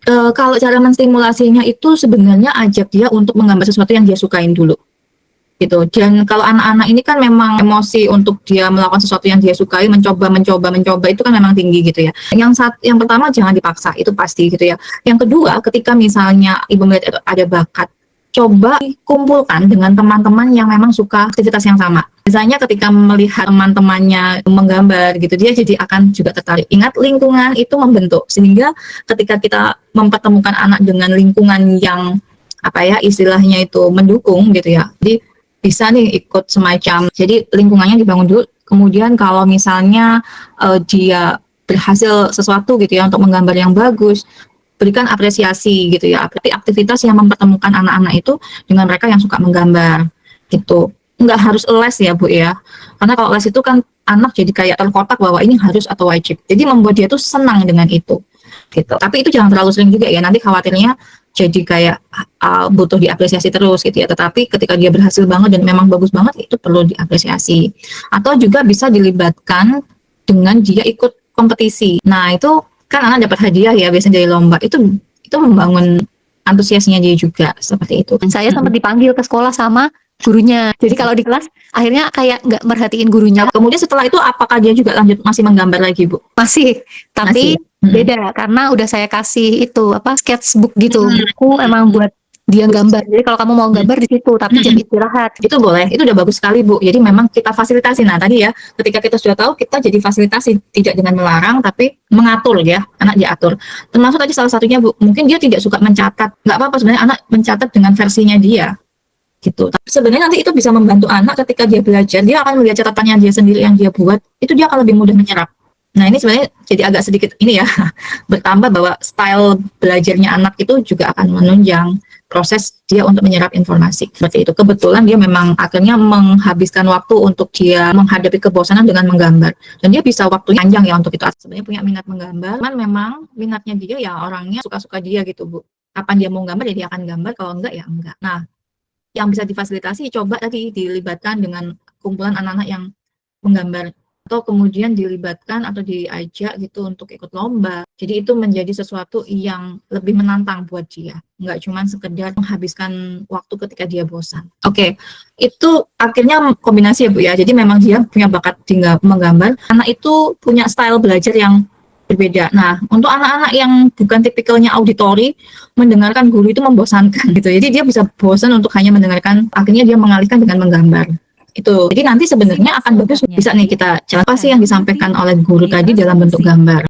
Kalau cara menstimulasinya itu sebenarnya ajak dia untuk menggambar sesuatu yang dia sukain dulu, gitu. Dan kalau anak-anak ini kan memang emosi untuk dia melakukan sesuatu yang dia sukai, mencoba itu kan memang tinggi gitu ya. Yang pertama jangan dipaksa, itu pasti gitu ya. Yang kedua, ketika misalnya ibu melihat ada bakat, coba kumpulkan dengan teman-teman yang memang suka aktivitas yang sama. Misalnya ketika melihat teman-temannya menggambar gitu, dia jadi akan juga tertarik. Ingat, lingkungan itu membentuk, sehingga ketika kita mempertemukan anak dengan lingkungan yang apa ya istilahnya itu mendukung gitu ya. Jadi bisa nih ikut semacam, jadi lingkungannya dibangun dulu, kemudian kalau misalnya dia berhasil sesuatu gitu ya untuk menggambar yang bagus, berikan apresiasi gitu ya. Tapi aktivitas yang mempertemukan anak-anak itu dengan mereka yang suka menggambar gitu. Nggak harus les ya Bu ya, karena kalau les itu kan anak jadi kayak terkotak bahwa ini harus atau wajib, jadi membuat dia tuh senang dengan itu gitu. Tapi itu jangan terlalu sering juga ya, nanti khawatirnya jadi kayak butuh diapresiasi terus gitu ya. Tetapi ketika dia berhasil banget dan memang bagus banget, itu perlu diapresiasi. Atau juga bisa dilibatkan dengan dia ikut kompetisi. Nah itu kan anak dapat hadiah ya biasanya dari lomba, itu membangun antusiasnya dia juga seperti itu. Dan saya sempat dipanggil ke sekolah sama gurunya. Jadi kalau di kelas akhirnya kayak nggak merhatiin gurunya. Kemudian setelah itu apakah dia juga lanjut masih menggambar lagi Bu? Masih, tapi beda karena udah saya kasih itu apa sketchbook gitu, buku emang buat dia gambar. Jadi kalau kamu mau gambar di situ, tapi jam istirahat. Itu boleh, itu udah bagus sekali Bu. Jadi memang kita fasilitasi. Nah tadi ya, ketika kita sudah tahu, kita jadi fasilitasi, tidak dengan melarang, tapi mengatur ya, anak diatur. Termasuk tadi salah satunya Bu, mungkin dia tidak suka mencatat, nggak apa-apa sebenarnya anak mencatat dengan versinya dia, gitu. Tapi sebenarnya nanti itu bisa membantu anak ketika dia belajar, dia akan melihat catatannya dia sendiri yang dia buat, itu dia akan lebih mudah menyerap. Nah ini sebenarnya jadi agak sedikit ini ya, bertambah bahwa style belajarnya anak itu juga akan menunjang proses dia untuk menyerap informasi seperti itu. Kebetulan dia memang akhirnya menghabiskan waktu untuk dia menghadapi kebosanan dengan menggambar, dan dia bisa waktu panjang ya untuk itu. Sebenarnya punya minat menggambar, cuman memang minatnya dia ya orangnya suka-suka dia gitu Bu. Kapan dia mau gambar ya dia akan gambar, kalau enggak ya enggak. Nah yang bisa difasilitasi coba tadi dilibatkan dengan kumpulan anak-anak yang menggambar, atau kemudian dilibatkan atau diajak gitu untuk ikut lomba. Jadi itu menjadi sesuatu yang lebih menantang buat dia, nggak cuma sekedar menghabiskan waktu ketika dia bosan. Oke, itu akhirnya kombinasi ya Bu ya. Jadi memang dia punya bakat di menggambar, anak itu punya style belajar yang berbeda. Nah, untuk anak-anak yang bukan tipikalnya auditori, mendengarkan guru itu membosankan gitu. Jadi dia bisa bosan untuk hanya mendengarkan, akhirnya dia mengalihkan dengan menggambar. Itu. Jadi nanti sebenarnya akan bagus bisa nih kita apa sih yang disampaikan oleh guru tadi dalam bentuk gambar.